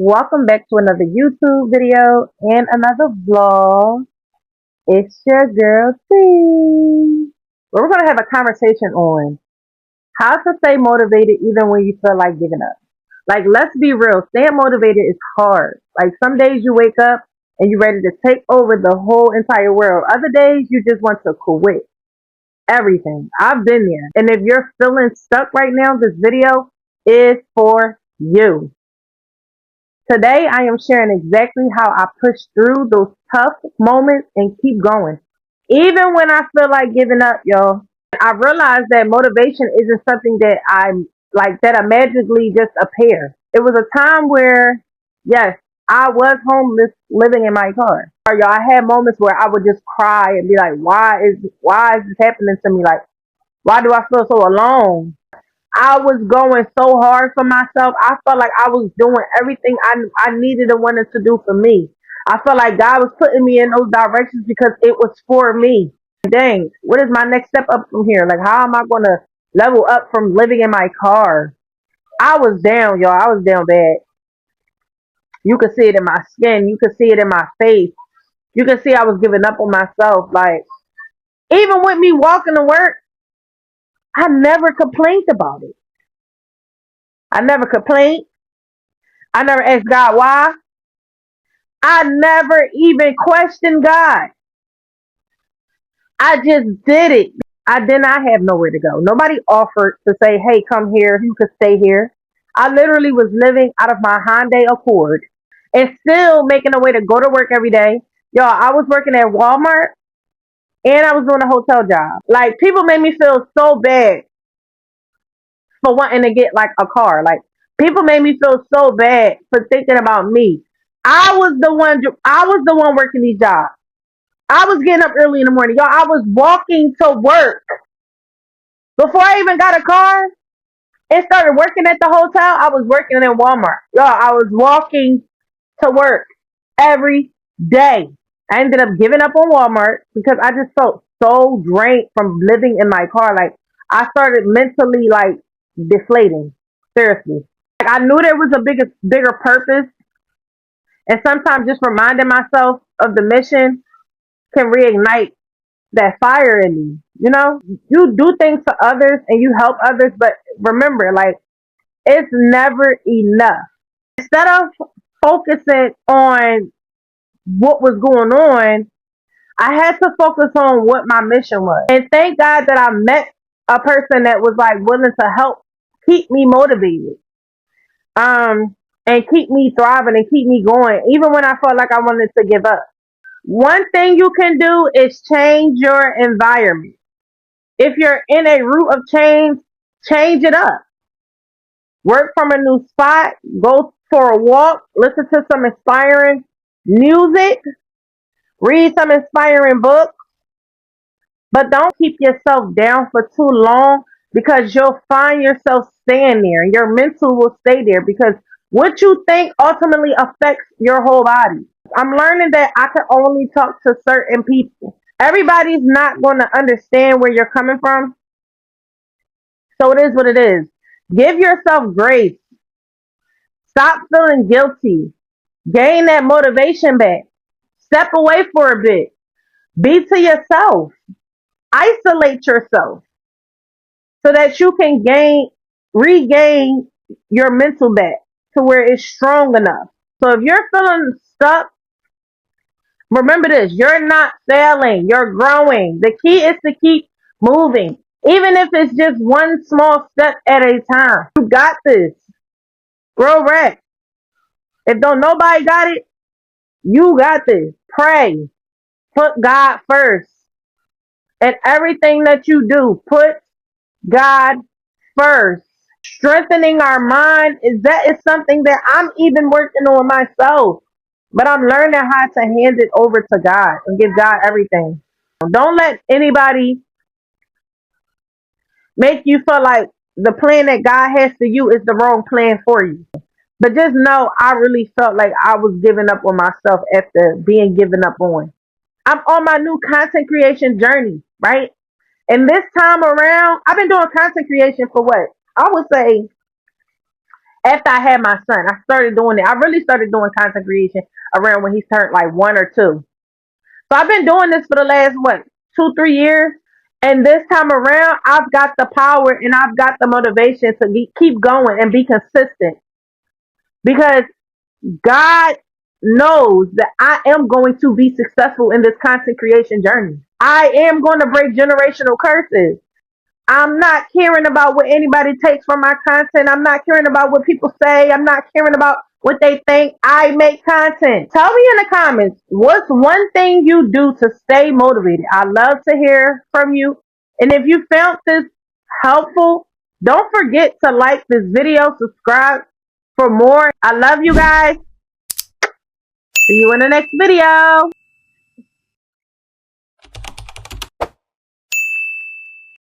Welcome back to another YouTube video and another vlog. It's your girl C. We're going to have a conversation on how to stay motivated even when you feel like giving up. Like, let's be real, staying motivated is hard. Like, some days you wake up and you're ready to take over the whole entire world. Other days you just want to quit everything. I've been there. And if you're feeling stuck right now, this video is for you. Today, I am sharing exactly how I push through those tough moments and keep going. Even when I feel like giving up, y'all. I realized that motivation isn't something that I magically just appear. It was a time where, yes, I was homeless living in my car. Or y'all, I had moments where I would just cry and be like, why is this happening to me? Like, why do I feel so alone? I was going so hard for myself. I felt like I was doing everything I needed and wanted to do for me. I felt like God was putting me in those directions because it was for me. Dang, what is my next step up from here? Like, how am I going to level up from living in my car? I was down, y'all. I was down bad. You could see it in my skin. You could see it in my face. You could see I was giving up on myself. Like, even with me walking to work, I never complained about it. I never complained. I never asked God why. I never even questioned God. I just did it. I did not have nowhere to go. Nobody offered to say, hey, come here. You could stay here. I literally was living out of my Hyundai Accord and still making a way to go to work every day. Y'all, I was working at Walmart and I was doing a hotel job. Like, people made me feel so bad for wanting to get like a car. Like, people made me feel so bad for thinking about me. I was the one working these jobs. I was getting up early in the morning. Y'all, I was walking to work. Before I even got a car and started working at the hotel, I was working in Walmart. Y'all, I was walking to work every day. I ended up giving up on Walmart because I just felt so drained from living in my car. Like, I started mentally like deflating. Seriously. Like, I knew there was a bigger purpose, and sometimes just reminding myself of the mission can reignite that fire in me. You know, you do things for others and you help others, but remember, like, it's never enough. Instead of focusing on what was going on, I had to focus on what my mission was. And thank God that I met a person that was like willing to help keep me motivated. And keep me thriving and keep me going, even when I felt like I wanted to give up. One thing you can do is change your environment. If you're in a route of change, change it up. Work from a new spot, go for a walk, listen to some inspiring music, read some inspiring books, but don't keep yourself down for too long because you'll find yourself staying there. Your mental will stay there because what you think ultimately affects your whole body. I'm learning that I can only talk to certain people. Everybody's not going to understand where you're coming from. So it is what it is. Give yourself grace. Stop feeling guilty. Gain that motivation back. Step away for a bit. Be to yourself. Isolate yourself so that you can regain your mental back to where it's strong enough. So if you're feeling stuck, remember this, you're not failing, you're growing. The key is to keep moving, even if it's just one small step at a time. You got this. Grow rest. If don't nobody got it, you got this. Pray. Put God first. And everything that you do, put God first. Strengthening our mind is something that I'm even working on myself. But I'm learning how to hand it over to God and give God everything. Don't let anybody make you feel like the plan that God has for you is the wrong plan for you. But just know I really felt like I was giving up on myself after being given up on. I'm on my new content creation journey, right? And this time around, I've been doing content creation for what? I would say After I had my son, I started doing it. I really started doing content creation around when he turned like 1 or 2. So I've been doing this for the last what 2, 3 years, and this time around, I've got the power and I've got the motivation to keep going and be consistent because God knows that I am going to be successful in this content creation journey. I am going to break generational curses. I'm not caring about what anybody takes from my content. I'm not caring about what people say. I'm not caring about what they think. I make content. Tell me in the comments, what's one thing you do to stay motivated? I love to hear from you. And if you found this helpful, don't forget to like this video, subscribe for more. I love you guys. See you in the next video.